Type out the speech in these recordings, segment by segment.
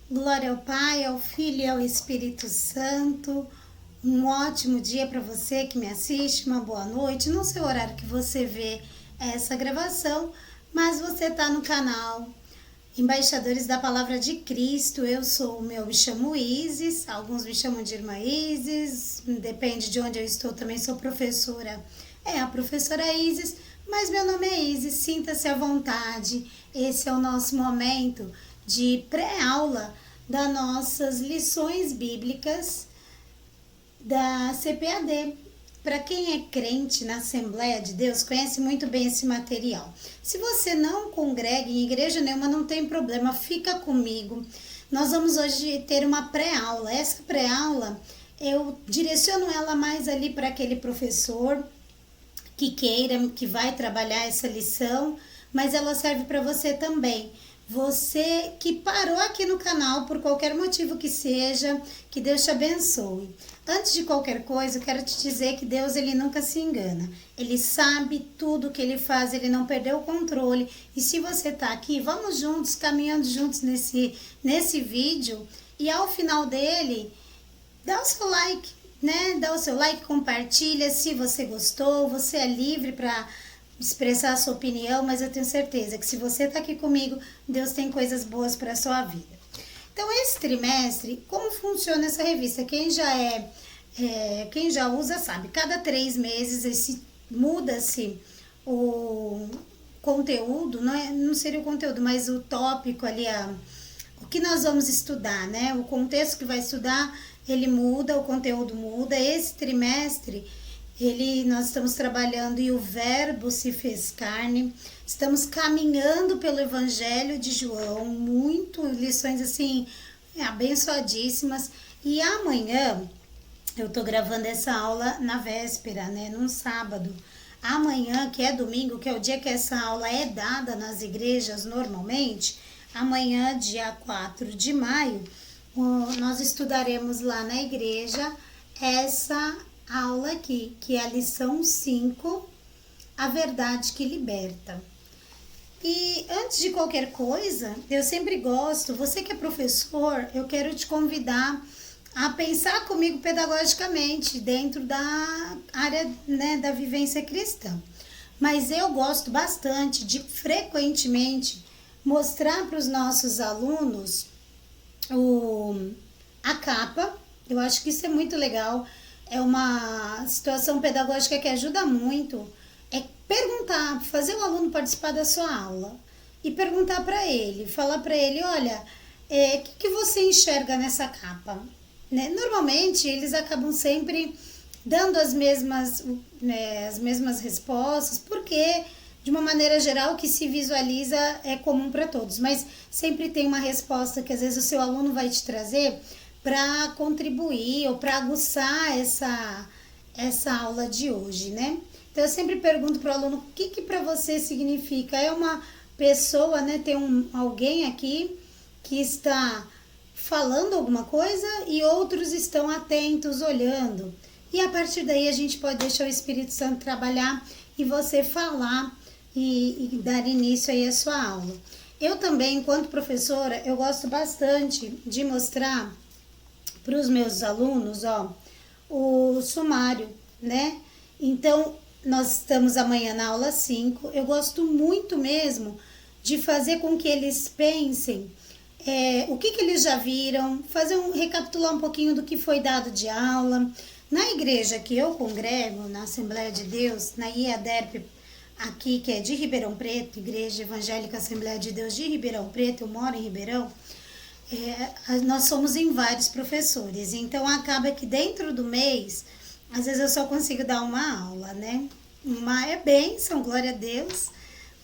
Glória ao Pai, ao Filho e ao Espírito Santo. Um ótimo dia para você que me assiste, uma boa noite. Não sei o horário que você vê essa gravação, mas você está no canal Embaixadores da Palavra de Cristo. Me chamo Isis, alguns me chamam de Irmã Isis, depende de onde eu estou, também sou professora. É a professora Isis, mas meu nome é Isis, sinta-se à vontade. Esse é o nosso momento de pré-aula das nossas lições bíblicas da CPAD. Para quem é crente na Assembleia de Deus, conhece muito bem esse material. Se você não congrega em igreja nenhuma, não tem problema, fica comigo. Nós vamos hoje ter uma pré-aula. Essa pré-aula, eu direciono ela mais ali para aquele professor que queira, que vai trabalhar essa lição, mas ela serve para você também. Você que parou aqui no canal por qualquer motivo que seja, que Deus te abençoe. Antes de qualquer coisa, eu quero te dizer que Deus, ele nunca se engana. Ele sabe tudo o que ele faz, ele não perdeu o controle. E se você está aqui, vamos juntos, caminhando juntos nesse vídeo. E ao final dele, dá o seu like, né? Dá o seu like, compartilha se você gostou. Você é livre para expressar a sua opinião, mas eu tenho certeza que se você está aqui comigo, Deus tem coisas boas para a sua vida. Então, esse trimestre, como funciona essa revista? Quem já usa sabe, cada 3 meses muda-se o conteúdo, não seria o conteúdo, mas o tópico ali, o que nós vamos estudar, né? O contexto que vai estudar, ele muda, o conteúdo muda. Esse trimestre, nós estamos trabalhando e o Verbo se fez carne. Estamos caminhando pelo Evangelho de João, lições assim, abençoadíssimas. E amanhã, eu tô gravando essa aula na véspera, né, num sábado. Amanhã, que é domingo, que é o dia que essa aula é dada nas igrejas normalmente, amanhã, dia 4 de maio, nós estudaremos lá na igreja essa aula aqui, que é a lição 5, a verdade que liberta. E antes de qualquer coisa, eu sempre gosto, você que é professor, eu quero te convidar a pensar comigo pedagogicamente dentro da área, né, da vivência cristã. Mas eu gosto bastante de frequentemente mostrar para os nossos alunos a capa. Eu acho que isso é muito legal. É uma situação pedagógica que ajuda muito. É perguntar, fazer o aluno participar da sua aula e perguntar para ele, falar para ele, olha, o que você enxerga nessa capa? Né? Normalmente eles acabam sempre dando as mesmas respostas, porque de uma maneira geral o que se visualiza é comum para todos, mas sempre tem uma resposta que às vezes o seu aluno vai te trazer para contribuir ou para aguçar essa aula de hoje, né? Então eu sempre pergunto para o aluno o que para você significa. É uma pessoa, né? Tem alguém aqui que está falando alguma coisa e outros estão atentos, olhando. E a partir daí a gente pode deixar o Espírito Santo trabalhar e você falar e dar início aí à sua aula. Eu também, enquanto professora, eu gosto bastante de mostrar para os meus alunos, o sumário, né? Então, nós estamos amanhã na aula 5. Eu gosto muito mesmo de fazer com que eles pensem o que eles já viram, recapitular um pouquinho do que foi dado de aula. Na igreja que eu congrego, na Assembleia de Deus, na IADERP, aqui, que é de Ribeirão Preto, Igreja Evangélica Assembleia de Deus de Ribeirão Preto, eu moro em Ribeirão, nós somos em vários professores, então acaba que dentro do mês, às vezes eu só consigo dar uma aula, né? É bênção, glória a Deus,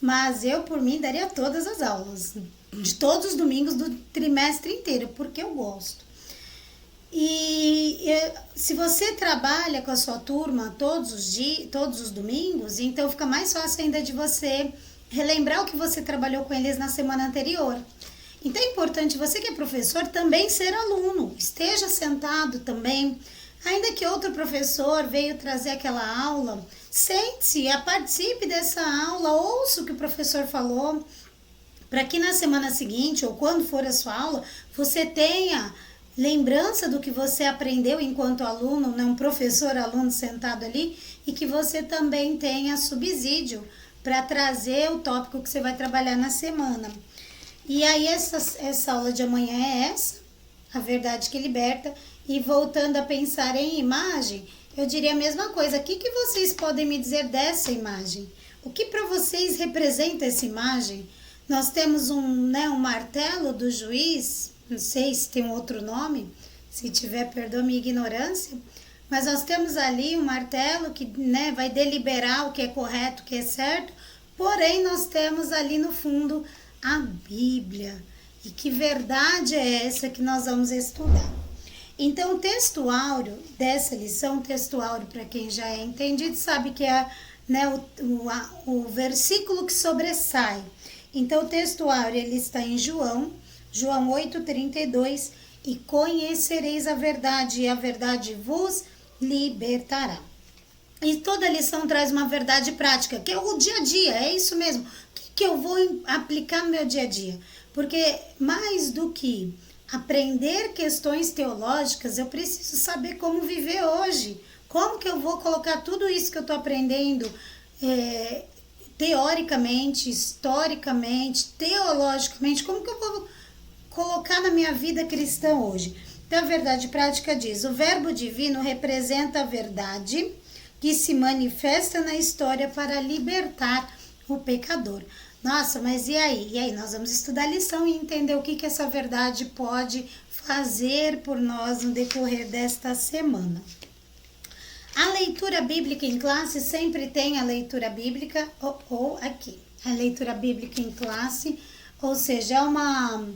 mas eu, por mim, daria todas as aulas, de todos os domingos do trimestre inteiro, porque eu gosto. E se você trabalha com a sua turma todos os domingos, então fica mais fácil ainda de você relembrar o que você trabalhou com eles na semana anterior. Então é importante você que é professor também ser aluno, esteja sentado também, ainda que outro professor veio trazer aquela aula, sente-se, participe dessa aula, ouça o que o professor falou, para que na semana seguinte, ou quando for a sua aula, você tenha lembrança do que você aprendeu enquanto aluno, né? Um professor, aluno sentado ali, e que você também tenha subsídio para trazer o tópico que você vai trabalhar na semana. E aí essa aula de amanhã é essa, a verdade que liberta. E voltando a pensar em imagem, eu diria a mesma coisa. O que vocês podem me dizer dessa imagem? O que para vocês representa essa imagem? Nós temos um martelo do juiz, não sei se tem um outro nome, se tiver, perdoa minha ignorância, mas nós temos ali um martelo que vai deliberar o que é correto, o que é certo, porém nós temos ali no fundo a Bíblia. E que verdade é essa que nós vamos estudar? Então, o texto áureo dessa lição, texto áureo para quem já é entendido, sabe que é o versículo que sobressai. Então, o texto áureo ele está em João 8,32, e conhecereis a verdade, e a verdade vos libertará. E toda lição traz uma verdade prática, que é o dia a dia, é isso mesmo. O que eu vou aplicar no meu dia a dia? Porque mais do que aprender questões teológicas, eu preciso saber como viver hoje. Como que eu vou colocar tudo isso que eu estou aprendendo teoricamente, historicamente, teologicamente, como que eu vou colocar na minha vida cristã hoje? Então, a verdade prática diz: o verbo divino representa a verdade que se manifesta na história para libertar o pecador. Nossa, mas e aí? E aí, nós vamos estudar a lição e entender o que essa verdade pode fazer por nós no decorrer desta semana. A leitura bíblica em classe sempre tem a leitura bíblica, ou aqui, a leitura bíblica em classe, ou seja, é uma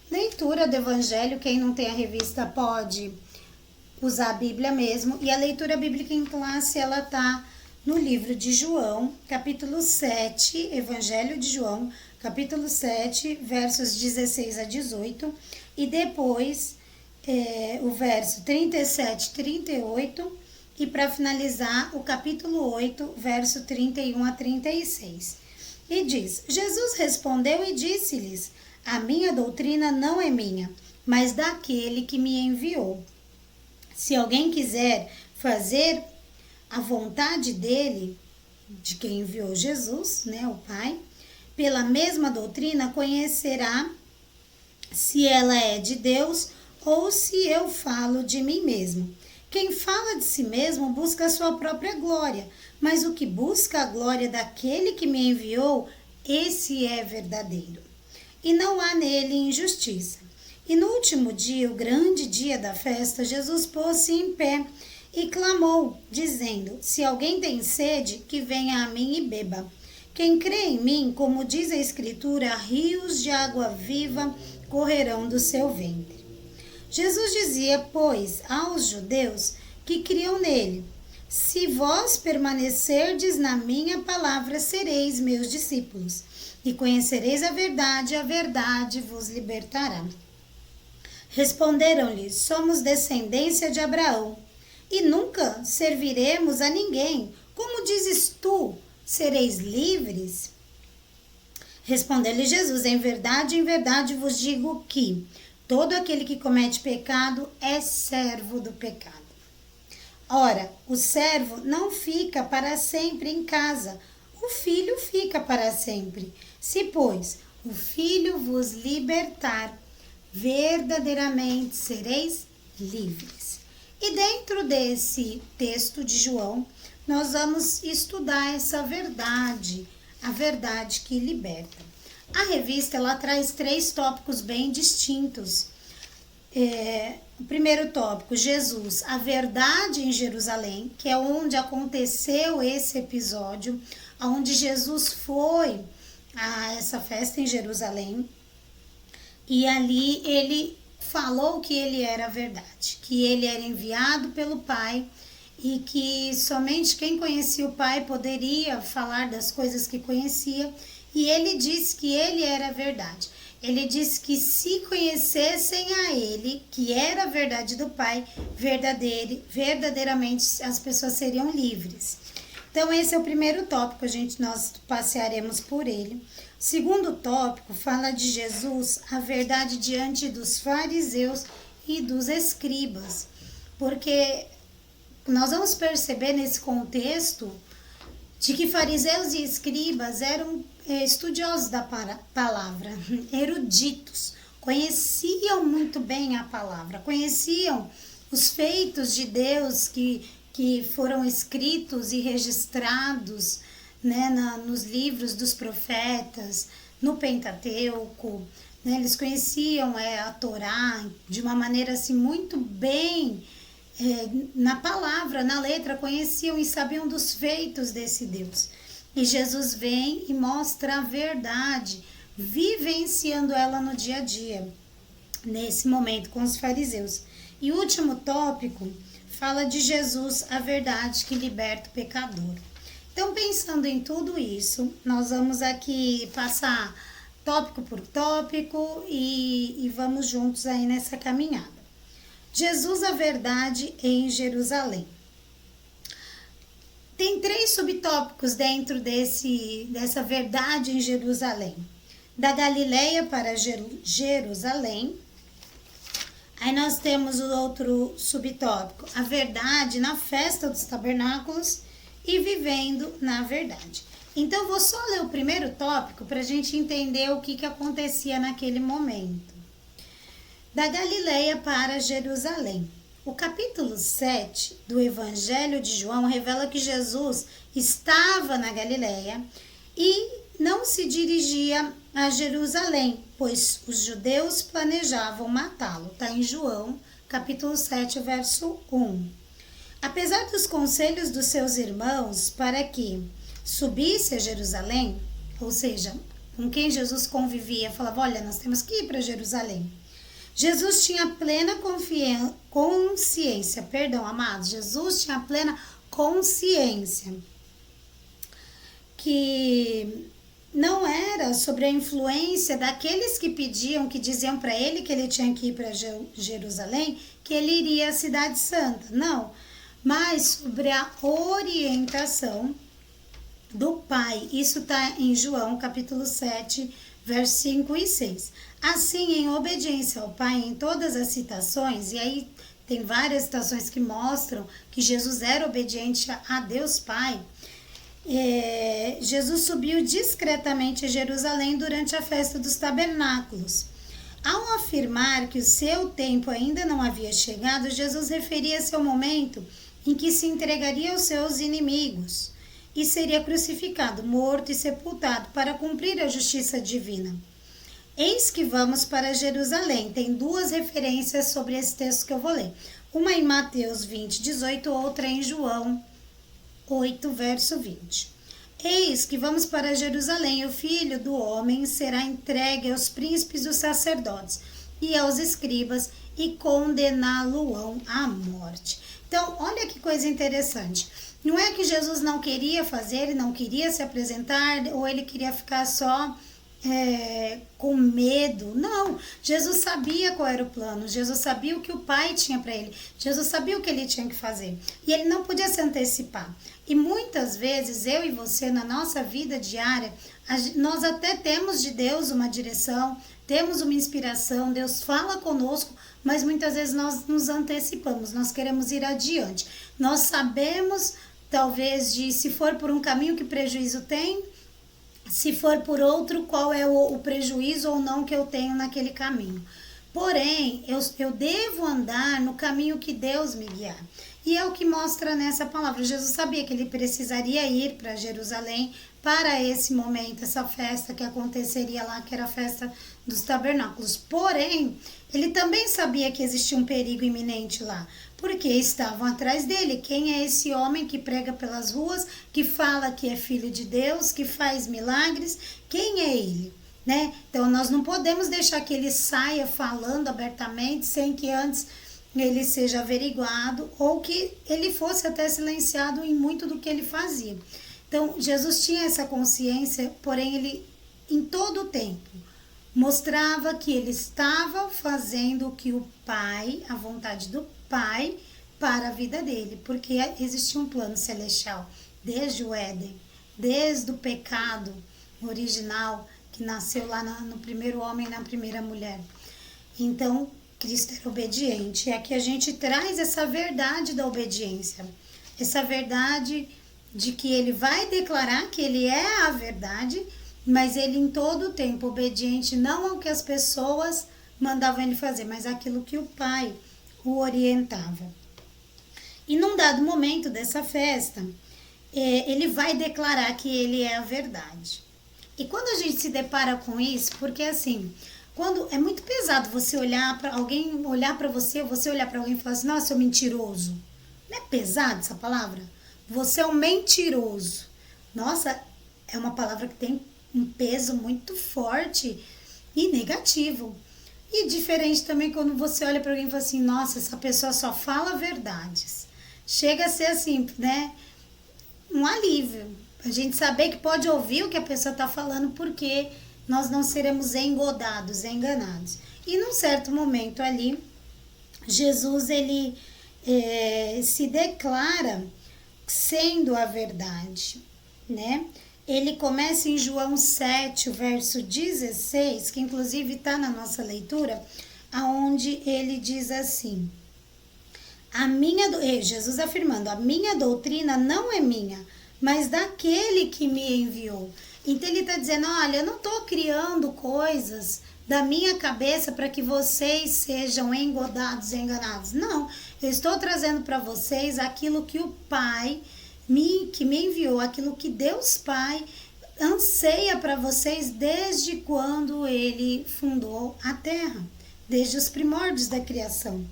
leitura do Evangelho. Quem não tem a revista pode usar a Bíblia mesmo. E a leitura bíblica em classe, ela está no livro de João, capítulo 7, Evangelho de João, capítulo 7, versos 16 a 18, e depois o verso 37, 38, e para finalizar, o capítulo 8, verso 31 a 36. E diz: Jesus respondeu e disse-lhes: a minha doutrina não é minha, mas daquele que me enviou. Se alguém quiser fazer a vontade dele, de quem enviou Jesus, o Pai, pela mesma doutrina conhecerá se ela é de Deus ou se eu falo de mim mesmo. Quem fala de si mesmo busca a sua própria glória, mas o que busca a glória daquele que me enviou, esse é verdadeiro. E não há nele injustiça. E no último dia, o grande dia da festa, Jesus pôs-se em pé e clamou, dizendo: se alguém tem sede, que venha a mim e beba. Quem crê em mim, como diz a Escritura, rios de água viva correrão do seu ventre. Jesus dizia, pois, aos judeus que criam nele: se vós permanecerdes na minha palavra, sereis meus discípulos, e conhecereis a verdade vos libertará. Responderam-lhe: somos descendência de Abraão, e nunca serviremos a ninguém. Como dizes tu, sereis livres? Respondeu-lhe Jesus: em verdade vos digo que todo aquele que comete pecado é servo do pecado. Ora, o servo não fica para sempre em casa, o filho fica para sempre. Se, pois, o filho vos libertar, verdadeiramente sereis livres. E dentro desse texto de João, nós vamos estudar essa verdade, a verdade que liberta. A revista ela traz 3 tópicos bem distintos. O primeiro tópico, Jesus, a verdade em Jerusalém, que é onde aconteceu esse episódio, onde Jesus foi a essa festa em Jerusalém, e ali ele falou que ele era a verdade, que ele era enviado pelo Pai e que somente quem conhecia o Pai poderia falar das coisas que conhecia, e ele disse que ele era a verdade. Ele disse que se conhecessem a ele, que era a verdade do Pai, verdadeiramente as pessoas seriam livres. Então esse é o primeiro tópico, nós passearemos por ele. Segundo tópico, fala de Jesus, a verdade diante dos fariseus e dos escribas, porque nós vamos perceber nesse contexto de que fariseus e escribas eram estudiosos da palavra, eruditos, conheciam muito bem a palavra, conheciam os feitos de Deus que foram escritos e registrados, né, nos livros dos profetas, no Pentateuco, né, eles conheciam a Torá de uma maneira assim muito bem, na palavra, na letra, conheciam e sabiam dos feitos desse Deus. E Jesus vem e mostra a verdade, vivenciando ela no dia a dia, nesse momento com os fariseus. E o último tópico fala de Jesus, a verdade que liberta o pecador. Então, pensando em tudo isso, nós vamos aqui passar tópico por tópico e vamos juntos aí nessa caminhada. Jesus, a verdade em Jerusalém. Tem 3 subtópicos dentro dessa verdade em Jerusalém. Da Galileia para Jerusalém. Aí nós temos o outro subtópico, a verdade na festa dos tabernáculos e vivendo na verdade. Então, eu vou só ler o primeiro tópico para a gente entender o que acontecia naquele momento. Da Galileia para Jerusalém. O capítulo 7 do Evangelho de João revela que Jesus estava na Galileia e não se dirigia a Jerusalém, pois os judeus planejavam matá-lo. Está em João, capítulo 7, verso 1. Apesar dos conselhos dos seus irmãos para que subisse a Jerusalém, ou seja, com quem Jesus convivia, falava, olha, nós temos que ir para Jerusalém. Jesus tinha plena consciência, amados, Jesus tinha plena consciência que não era sobre a influência daqueles que pediam, que diziam para ele que ele tinha que ir para Jerusalém, que ele iria à Cidade Santa, não, mas sobre a orientação do Pai. Isso está em João, capítulo 7, versos 5 e 6. Assim, em obediência ao Pai, em todas as citações, e aí tem várias citações que mostram que Jesus era obediente a Deus Pai, Jesus subiu discretamente a Jerusalém durante a festa dos tabernáculos. Ao afirmar que o seu tempo ainda não havia chegado, Jesus referia-se ao momento em que se entregaria aos seus inimigos e seria crucificado, morto e sepultado para cumprir a justiça divina. Eis que vamos para Jerusalém. Tem 2 referências sobre esse texto que eu vou ler. Uma em Mateus 20, 18, outra em João 8, verso 20. Eis que vamos para Jerusalém, o Filho do Homem será entregue aos príncipes dos sacerdotes e aos escribas e condená-lo-ão à morte. Então, olha que coisa interessante. Não é que Jesus não queria fazer, ele não queria se apresentar, ou ele queria ficar só com medo. Não, Jesus sabia qual era o plano, Jesus sabia o que o Pai tinha para ele, Jesus sabia o que ele tinha que fazer e ele não podia se antecipar. E muitas vezes eu e você na nossa vida diária, nós até temos de Deus uma direção, temos uma inspiração, Deus fala conosco, mas muitas vezes nós nos antecipamos, nós queremos ir adiante, nós sabemos talvez de se for por um caminho que prejuízo tem, se for por outro, qual é o prejuízo ou não que eu tenho naquele caminho. Porém, eu devo andar no caminho que Deus me guiar. E é o que mostra nessa palavra. Jesus sabia que ele precisaria ir para Jerusalém para esse momento, essa festa que aconteceria lá, que era a festa dos tabernáculos. Porém, ele também sabia que existia um perigo iminente lá, porque estavam atrás dele. Quem é esse homem que prega pelas ruas, que fala que é filho de Deus, que faz milagres? Quem é ele? Né? Então, nós não podemos deixar que ele saia falando abertamente sem que antes ele seja averiguado ou que ele fosse até silenciado em muito do que ele fazia. Então, Jesus tinha essa consciência, porém ele, em todo o tempo, mostrava que ele estava fazendo o que o Pai, a vontade do Pai, para a vida dele, porque existia um plano celestial desde o Éden, desde o pecado original. que nasceu lá no primeiro homem e na primeira mulher. Então, Cristo era obediente. E aqui a gente traz essa verdade da obediência. Essa verdade de que ele vai declarar que ele é a verdade, mas ele em todo o tempo obediente não ao que as pessoas mandavam ele fazer, mas aquilo que o Pai o orientava. E num dado momento dessa festa, ele vai declarar que ele é a verdade. E quando a gente se depara com isso, porque assim, quando é muito pesado você olhar para alguém, olhar para você, você olhar para alguém e falar assim, nossa, seu mentiroso. Não é pesado essa palavra? Você é um mentiroso. Nossa, é uma palavra que tem um peso muito forte e negativo. E diferente também quando você olha para alguém e fala assim, nossa, essa pessoa só fala verdades. Chega a ser assim, né? Um alívio. A gente saber que pode ouvir o que a pessoa está falando porque nós não seremos engodados, enganados. E num certo momento ali, Jesus, ele se declara sendo a verdade, né? Ele começa em João 7, o verso 16, que inclusive está na nossa leitura, aonde ele diz assim, Jesus afirmando, a minha doutrina não é minha, mas daquele que me enviou. Então ele está dizendo, olha, eu não estou criando coisas da minha cabeça para que vocês sejam engodados e enganados. Não, eu estou trazendo para vocês aquilo que o Pai que me enviou, aquilo que Deus Pai anseia para vocês desde quando ele fundou a terra, desde os primórdios da criação.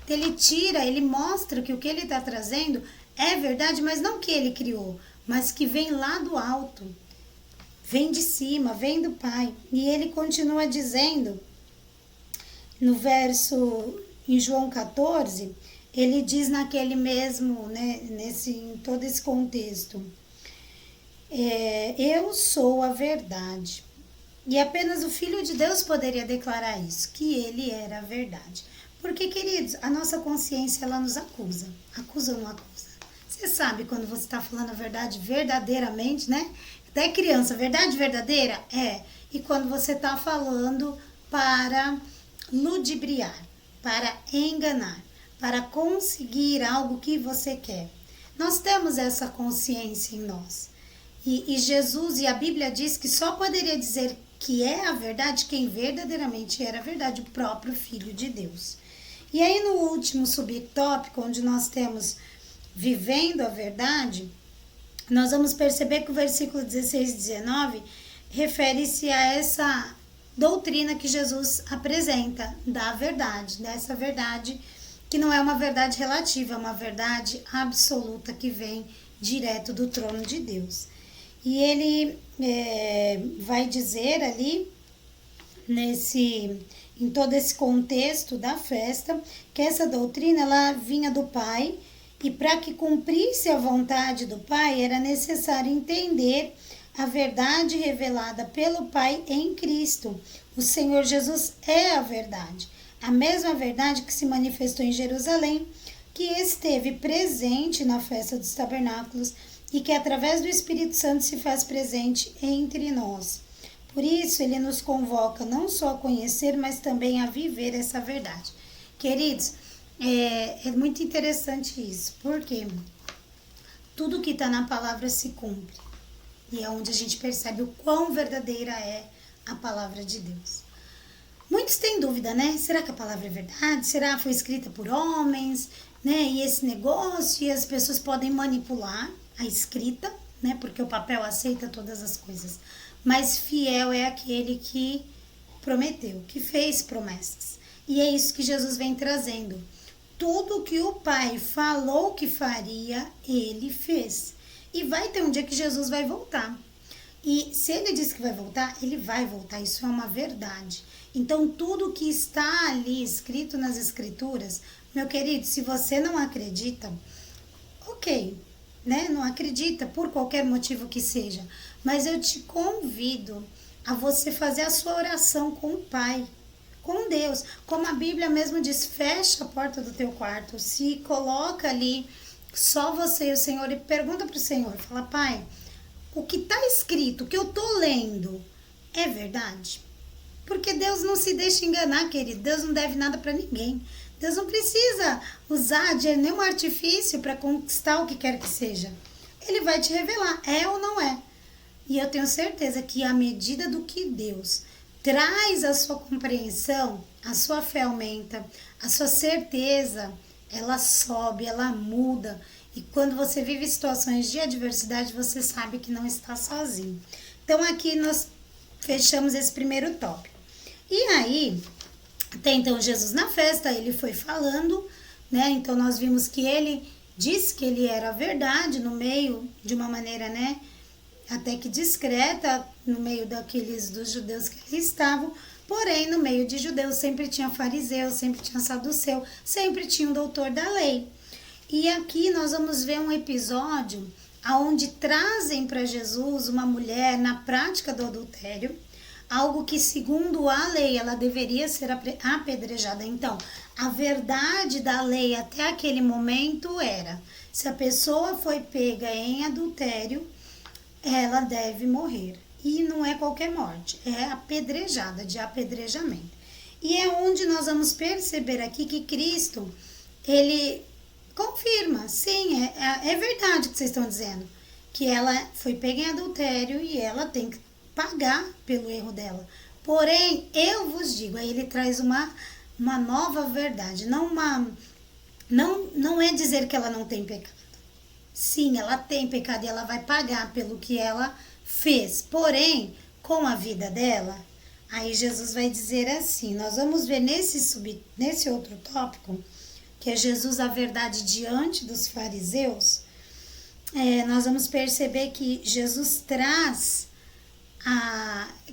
Então, ele mostra que o que ele está trazendo é verdade, mas não que ele criou, mas que vem lá do alto, vem de cima, vem do Pai. E ele continua dizendo, no verso, em João 14, ele diz naquele mesmo, né, em todo esse contexto, eu sou a verdade. E apenas o Filho de Deus poderia declarar isso, que ele era a verdade. Porque, queridos, a nossa consciência, ela nos acusa. Acusa ou não acusa? Você sabe quando você está falando a verdade verdadeiramente, né? Até criança, verdade verdadeira? É. E quando você está falando para ludibriar, para enganar, para conseguir algo que você quer. Nós temos essa consciência em nós. E Jesus, e a Bíblia diz que só poderia dizer que é a verdade quem verdadeiramente era a verdade, o próprio Filho de Deus. E aí no último subtópico, onde nós temos vivendo a verdade, nós vamos perceber que o versículo 16 e 19 refere-se a essa doutrina que Jesus apresenta da verdade, dessa verdade que não é uma verdade relativa, é uma verdade absoluta que vem direto do trono de Deus. E ele vai dizer ali, em todo esse contexto da festa, que essa doutrina ela vinha do Pai, e para que cumprisse a vontade do Pai, era necessário entender a verdade revelada pelo Pai em Cristo. O Senhor Jesus é a verdade. A mesma verdade que se manifestou em Jerusalém, que esteve presente na festa dos tabernáculos e que através do Espírito Santo se faz presente entre nós. Por isso, ele nos convoca não só a conhecer, mas também a viver essa verdade. Queridos, é muito interessante isso, porque tudo que está na palavra se cumpre. E é onde a gente percebe o quão verdadeira é a palavra de Deus. Muitos têm dúvida, né? Será que a palavra é verdade? Será que foi escrita por homens? Né? E esse negócio, e as pessoas podem manipular a escrita, né? Porque o papel aceita todas as coisas. Mas fiel é aquele que prometeu, que fez promessas. E é isso que Jesus vem trazendo. Tudo que o Pai falou que faria, ele fez. E vai ter um dia que Jesus vai voltar. E se ele disse que vai voltar, ele vai voltar. Isso é uma verdade. Então, tudo que está ali escrito nas Escrituras, meu querido, se você não acredita, ok, né? Não acredita por qualquer motivo que seja. Mas eu te convido a você fazer a sua oração com o Pai, com Deus. Como a Bíblia mesmo diz, fecha a porta do teu quarto, se coloca ali, só você e o Senhor, e pergunta para o Senhor, fala, Pai, o que está escrito, o que eu estou lendo, É verdade? Porque Deus não se deixa enganar, querido. Deus não deve nada para ninguém. Deus não precisa usar de nenhum artifício para conquistar o que quer que seja. Ele vai te revelar, é ou não é. E eu tenho certeza que à medida do que Deus traz a sua compreensão, a sua fé aumenta, a sua certeza, ela sobe, ela muda. E quando você vive situações de adversidade, você sabe que não está sozinho. Então aqui nós fechamos esse primeiro tópico. E aí, até então Jesus na festa, ele foi falando, né? Então nós vimos que ele disse que ele era a verdade no meio de uma maneira, né? Até que discreta, no meio dos judeus que ali estavam. Porém, no meio de judeus sempre tinha fariseu, sempre tinha saduceu, sempre tinha um doutor da lei. E aqui nós vamos ver um episódio onde trazem para Jesus uma mulher na prática do adultério, algo que segundo a lei ela deveria ser apedrejada. Então, a verdade da lei até aquele momento era, se a pessoa foi pega em adultério, ela deve morrer. E não é qualquer morte, é apedrejada, de apedrejamento. E é onde nós vamos perceber aqui que Cristo, ele confirma, sim, é verdade o que vocês estão dizendo, que ela foi pega em adultério e ela tem que pagar pelo erro dela. Porém, eu vos digo, aí ele traz uma nova verdade, não é dizer que ela não tem pecado. Sim, ela tem pecado e ela vai pagar pelo que ela fez. Porém, com a vida dela, aí Jesus vai dizer assim, nós vamos ver nesse outro tópico, que é Jesus a verdade diante dos fariseus, nós vamos perceber que Jesus traz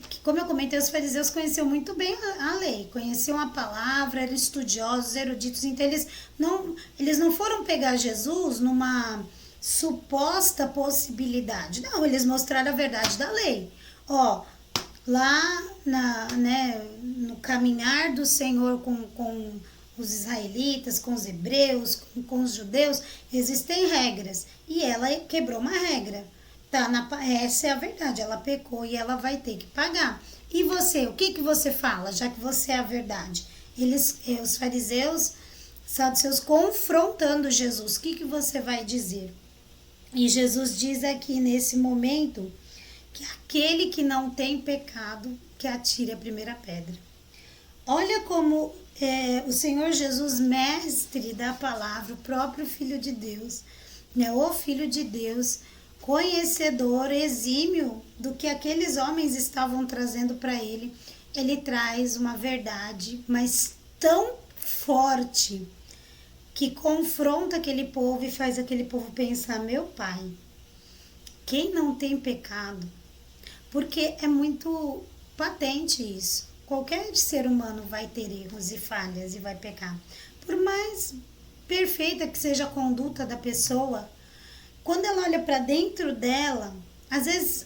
que, como eu comentei, os fariseus conheciam muito bem a lei, conheciam a palavra, eram estudiosos, eruditos, então eles não foram pegar Jesus numa suposta possibilidade, não, eles mostraram a verdade da lei. Lá no caminhar do Senhor com os israelitas, com os hebreus, com os judeus, existem regras, e ela quebrou uma regra. Essa é a verdade, ela pecou e ela vai ter que pagar. E você, o que você fala, já que você é a verdade? Os fariseus, saduceus confrontando Jesus, o que você vai dizer? E Jesus diz aqui nesse momento que aquele que não tem pecado, que atire a primeira pedra. Olha como o Senhor Jesus, mestre da palavra, o próprio Filho de Deus, né, o Filho de Deus, conhecedor, exímio do que aqueles homens estavam trazendo para ele, ele traz uma verdade, mas tão forte, que confronta aquele povo e faz aquele povo pensar, meu pai, quem não tem pecado? Porque é muito patente isso. Qualquer ser humano vai ter erros e falhas e vai pecar. Por mais perfeita que seja a conduta da pessoa, quando ela olha para dentro dela, às vezes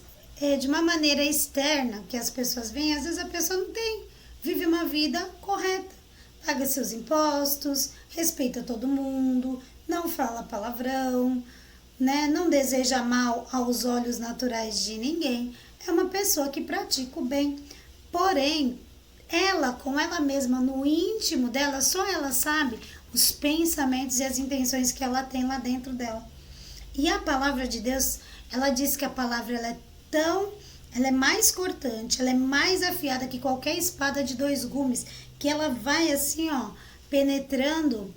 de uma maneira externa que as pessoas veem, às vezes a pessoa não vive uma vida correta, paga seus impostos, respeita todo mundo, não fala palavrão, né? Não deseja mal aos olhos naturais de ninguém, é uma pessoa que pratica o bem. Porém, ela, com ela mesma, no íntimo dela, só ela sabe os pensamentos e as intenções que ela tem lá dentro dela. E a palavra de Deus, ela diz que a palavra ela é mais cortante, ela é mais afiada que qualquer espada de 2 gumes, que ela vai assim, penetrando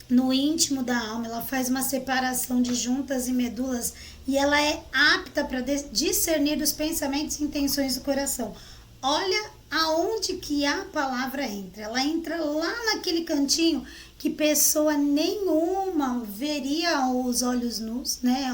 no íntimo da alma, ela faz uma separação de juntas e medulas e ela é apta para discernir os pensamentos e intenções do coração. Olha aonde que a palavra entra. Ela entra lá naquele cantinho que pessoa nenhuma veria aos olhos nus, né?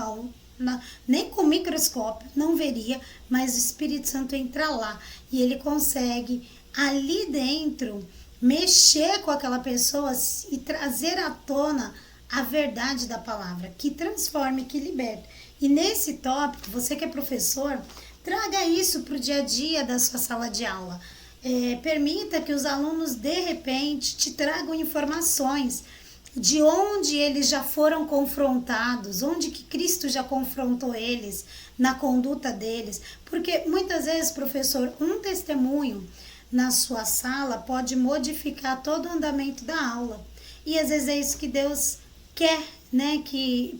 Nem com microscópio, não veria, mas o Espírito Santo entra lá e ele consegue ali dentro mexer com aquela pessoa e trazer à tona a verdade da palavra, que transforma, que liberta. E nesse tópico, você que é professor, traga isso para o dia a dia da sua sala de aula. Permita que os alunos, de repente, te tragam informações de onde eles já foram confrontados, onde que Cristo já confrontou eles na conduta deles. Porque muitas vezes, professor, um testemunho na sua sala pode modificar todo o andamento da aula. E às vezes é isso que Deus quer, né?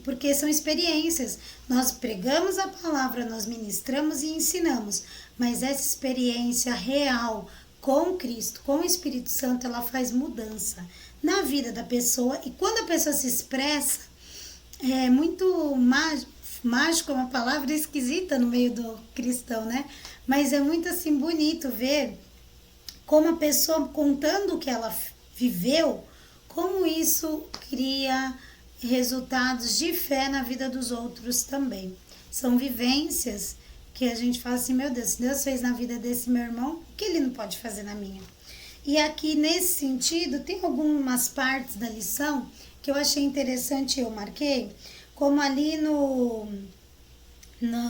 Porque são experiências. Nós pregamos a palavra, nós ministramos e ensinamos, mas essa experiência real com Cristo, com o Espírito Santo, ela faz mudança na vida da pessoa. E quando a pessoa se expressa, é muito mágico, é uma palavra esquisita no meio do cristão, né? Mas é muito assim bonito ver como a pessoa contando o que ela viveu, como isso cria resultados de fé na vida dos outros também. São vivências que a gente fala assim, meu Deus, se Deus fez na vida desse meu irmão, o que ele não pode fazer na minha? E aqui, nesse sentido, tem algumas partes da lição que eu achei interessante, eu marquei, como ali no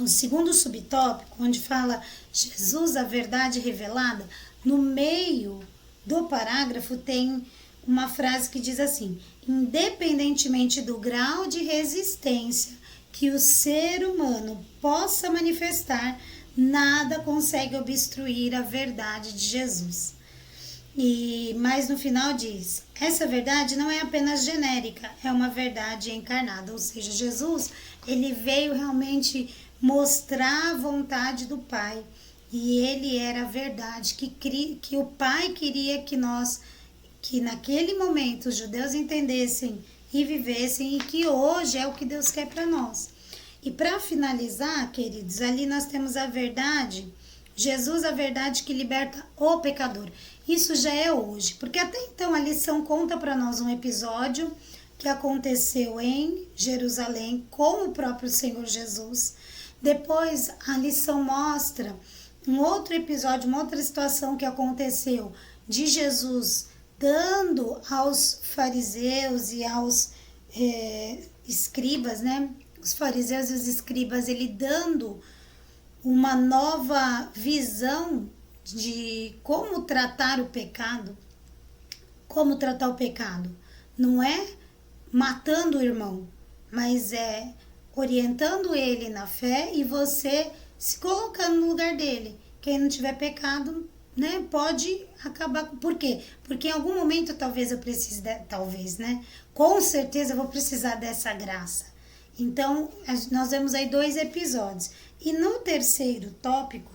segundo subtópico, onde fala Jesus, a verdade revelada, no meio do parágrafo tem uma frase que diz assim: independentemente do grau de resistência que o ser humano possa manifestar, nada consegue obstruir a verdade de Jesus. Mas no final diz, essa verdade não é apenas genérica, é uma verdade encarnada, ou seja, Jesus, ele veio realmente mostrar a vontade do Pai, e ele era a verdade que o Pai queria que naquele momento os judeus entendessem e vivessem, e que hoje é o que Deus quer para nós. E para finalizar, queridos, ali nós temos a verdade, Jesus, a verdade que liberta o pecador. Isso já é hoje, porque até então a lição conta para nós um episódio que aconteceu em Jerusalém com o próprio Senhor Jesus. Depois a lição mostra um outro episódio, uma outra situação que aconteceu de Jesus dando aos fariseus e aos escribas, né? Os fariseus e os escribas, ele dando uma nova visão de como tratar o pecado. Como tratar o pecado? Não é matando o irmão, mas é orientando ele na fé e você se colocando no lugar dele. Quem não tiver pecado, né, pode acabar. Por quê? Porque em algum momento talvez eu precise, talvez, né? Com certeza eu vou precisar dessa graça. Então, nós vemos aí 2 episódios. E no terceiro tópico,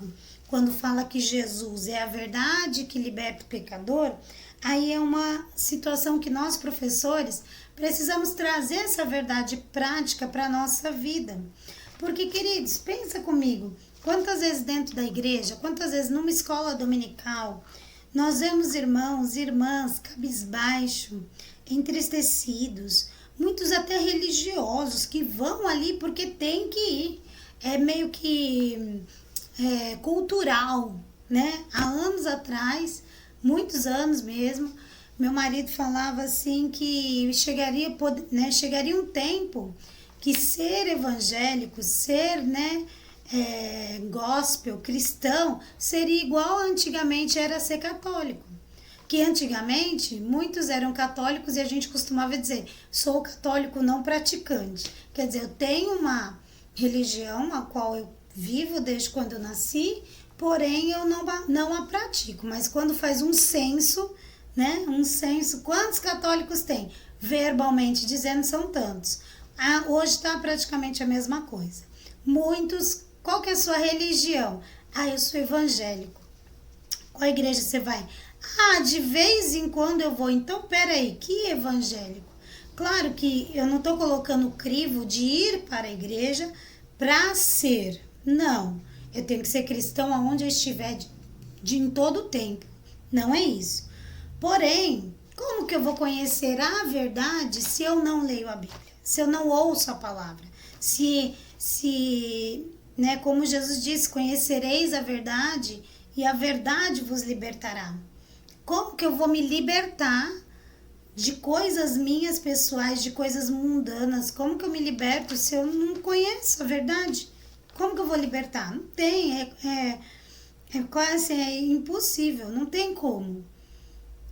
quando fala que Jesus é a verdade que liberta o pecador, aí é uma situação que nós, professores, precisamos trazer essa verdade prática para a nossa vida. Porque, queridos, pensa comigo, quantas vezes dentro da igreja, quantas vezes numa escola dominical, nós vemos irmãos e irmãs cabisbaixo, entristecidos, muitos até religiosos que vão ali porque tem que ir. É meio que cultural, né? Há anos atrás, muitos anos mesmo, meu marido falava assim que chegaria um tempo que ser evangélico, ser, né, gospel, cristão, seria igual antigamente era ser católico. Que antigamente muitos eram católicos e a gente costumava dizer, sou católico não praticante. Quer dizer, eu tenho uma religião a qual eu vivo desde quando eu nasci, porém eu não a pratico. Mas quando faz um censo, né? Um censo, quantos católicos tem? Verbalmente dizendo, são tantos. Hoje está praticamente a mesma coisa. Muitos, qual que é a sua religião? Eu sou evangélico. Qual igreja você vai? De vez em quando eu vou. Então, peraí, que evangélico? Claro que eu não estou colocando o crivo de ir para a igreja para ser. Não, eu tenho que ser cristão aonde eu estiver em todo o tempo. Não é isso. Porém, como que eu vou conhecer a verdade se eu não leio a Bíblia? Se eu não ouço a palavra? Né, como Jesus disse, conhecereis a verdade e a verdade vos libertará. Como que eu vou me libertar de coisas minhas pessoais, de coisas mundanas? Como que eu me liberto se eu não conheço a verdade? Como que eu vou libertar? Não tem, quase impossível, não tem como.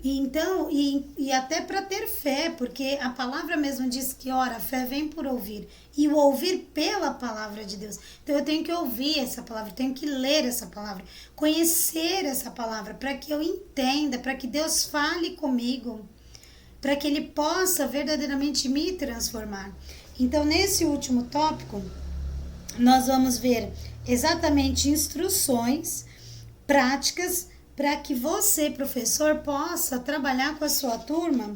E então, e até para ter fé, porque a palavra mesmo diz que, ora, a fé vem por ouvir, e o ouvir pela palavra de Deus. Então eu tenho que ouvir essa palavra, eu tenho que ler essa palavra, conhecer essa palavra, para que eu entenda, para que Deus fale comigo, para que Ele possa verdadeiramente me transformar. Então, nesse último tópico, nós vamos ver exatamente instruções práticas para que você, professor, possa trabalhar com a sua turma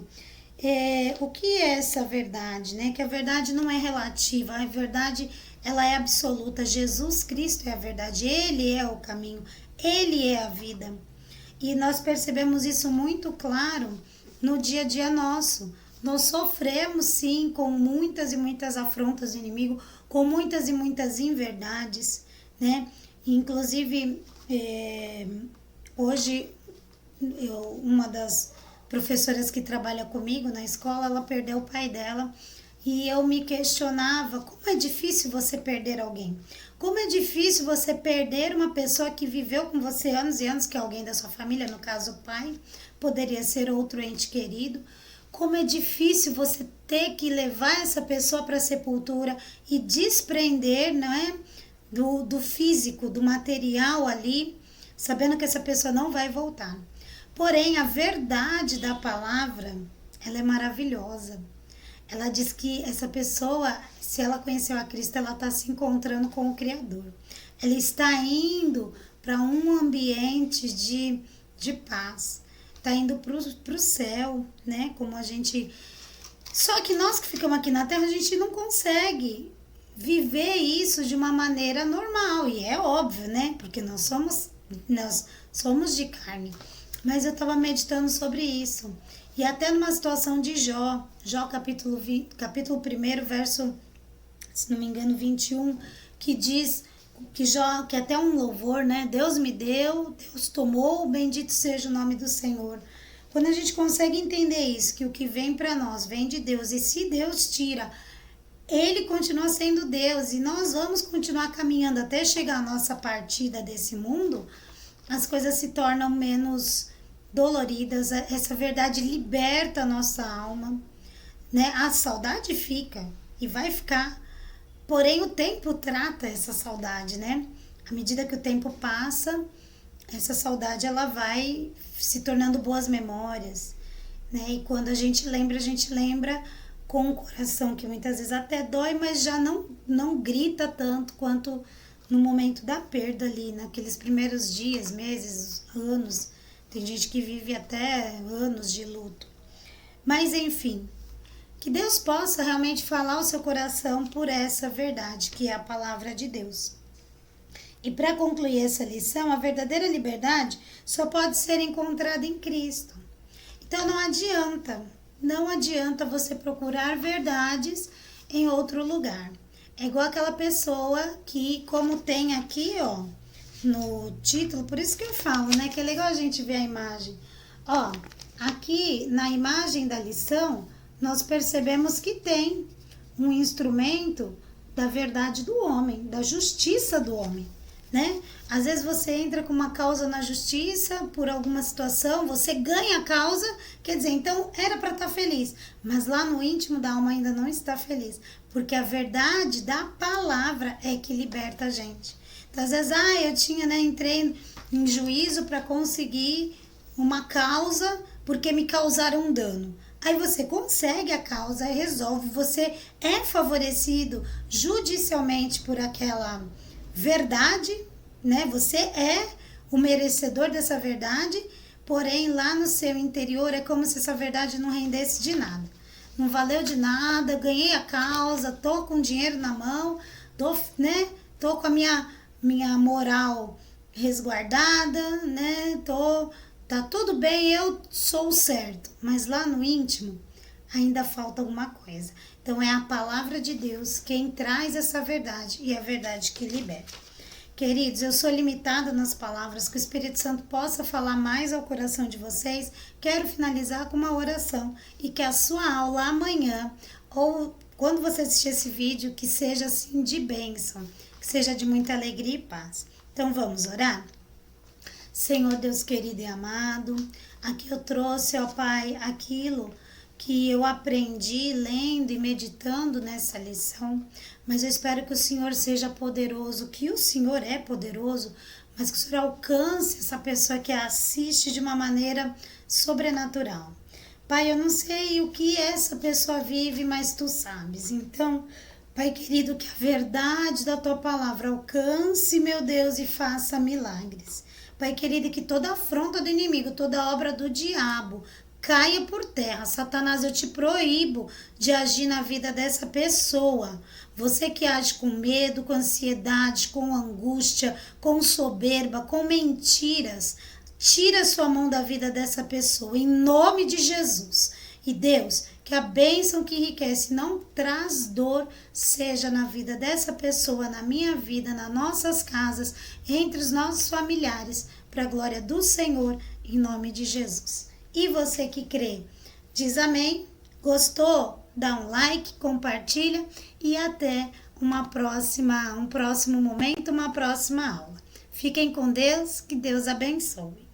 o que é essa verdade, né? Que a verdade não é relativa, a verdade ela é absoluta. Jesus Cristo é a verdade, Ele é o caminho, Ele é a vida. E nós percebemos isso muito claro no dia a dia nosso. Nós sofremos sim com muitas e muitas afrontas do inimigo, com muitas e muitas inverdades, né? Inclusive, hoje, uma das professoras que trabalha comigo na escola, ela perdeu o pai dela e eu me questionava como é difícil você perder alguém. Como é difícil você perder uma pessoa que viveu com você anos e anos, que é alguém da sua família, no caso o pai, poderia ser outro ente querido. Como é difícil você ter que levar essa pessoa para a sepultura e desprender, não é, do físico, do material ali, sabendo que essa pessoa não vai voltar. Porém, a verdade da palavra, ela é maravilhosa. Ela diz que essa pessoa, se ela conheceu a Cristo, ela está se encontrando com o Criador. Ela está indo para um ambiente de paz. Está indo para o céu, né? Como a gente... Só que nós que ficamos aqui na Terra, a gente não consegue viver isso de uma maneira normal. E é óbvio, né? Porque nós somos de carne. Mas eu estava meditando sobre isso. E até numa situação de Jó capítulo 1, verso, se não me engano, 21, que diz que Jó, que até um louvor, né? Deus me deu, Deus tomou, bendito seja o nome do Senhor. Quando a gente consegue entender isso, que o que vem para nós vem de Deus, e se Deus tira, Ele continua sendo Deus, e nós vamos continuar caminhando até chegar à nossa partida desse mundo, as coisas se tornam menos doloridas, essa verdade liberta a nossa alma, né? A saudade fica e vai ficar, porém o tempo trata essa saudade, né? À medida que o tempo passa, essa saudade ela vai se tornando boas memórias, né? E quando a gente lembra com o coração, que muitas vezes até dói, mas já não grita tanto quanto no momento da perda ali, naqueles primeiros dias, meses, anos. Tem gente que vive até anos de luto. Mas enfim, que Deus possa realmente falar ao seu coração por essa verdade, que é a palavra de Deus. E para concluir essa lição, a verdadeira liberdade só pode ser encontrada em Cristo. Então não adianta você procurar verdades em outro lugar. É igual aquela pessoa que, como tem aqui, ó, no título, por isso que eu falo, né, que é legal a gente ver a imagem. Ó, aqui na imagem da lição, nós percebemos que tem um instrumento da verdade do homem, da justiça do homem, né? Às vezes você entra com uma causa na justiça por alguma situação, você ganha a causa, quer dizer, então era para estar feliz, mas lá no íntimo da alma ainda não está feliz, porque a verdade da palavra é que liberta a gente. Então, às vezes, eu tinha, né, entrei em juízo para conseguir uma causa porque me causaram um dano. Aí você consegue a causa e resolve, você é favorecido judicialmente por aquela verdade, né? Você é o merecedor dessa verdade, porém lá no seu interior é como se essa verdade não rendesse de nada. Não valeu de nada, ganhei a causa, tô com dinheiro na mão, tô com a minha moral resguardada, né? Tá tudo bem, eu sou o certo, mas lá no íntimo ainda falta alguma coisa. Então é a palavra de Deus quem traz essa verdade e é a verdade que liberta. Queridos, eu sou limitada nas palavras, que o Espírito Santo possa falar mais ao coração de vocês. Quero finalizar com uma oração e que a sua aula amanhã, ou quando você assistir esse vídeo, que seja assim de bênção, que seja de muita alegria e paz. Então vamos orar? Senhor Deus querido e amado, aqui eu trouxe, ó Pai, aquilo que eu aprendi lendo e meditando nessa lição, mas eu espero que o Senhor seja poderoso, que o Senhor é poderoso, mas que o Senhor alcance essa pessoa que assiste de uma maneira sobrenatural. Pai, eu não sei o que essa pessoa vive, mas Tu sabes. Então, Pai querido, que a verdade da Tua palavra alcance, meu Deus, e faça milagres. Pai querido, que toda afronta do inimigo, toda obra do diabo caia por terra. Satanás, eu te proíbo de agir na vida dessa pessoa. Você que age com medo, com ansiedade, com angústia, com soberba, com mentiras, tira a sua mão da vida dessa pessoa, em nome de Jesus. E Deus, que a bênção que enriquece não traz dor, seja na vida dessa pessoa, na minha vida, nas nossas casas, entre os nossos familiares, para a glória do Senhor, em nome de Jesus. E você que crê, diz amém. Gostou? Dá um like, compartilha e até um próximo momento, uma próxima aula. Fiquem com Deus, que Deus abençoe.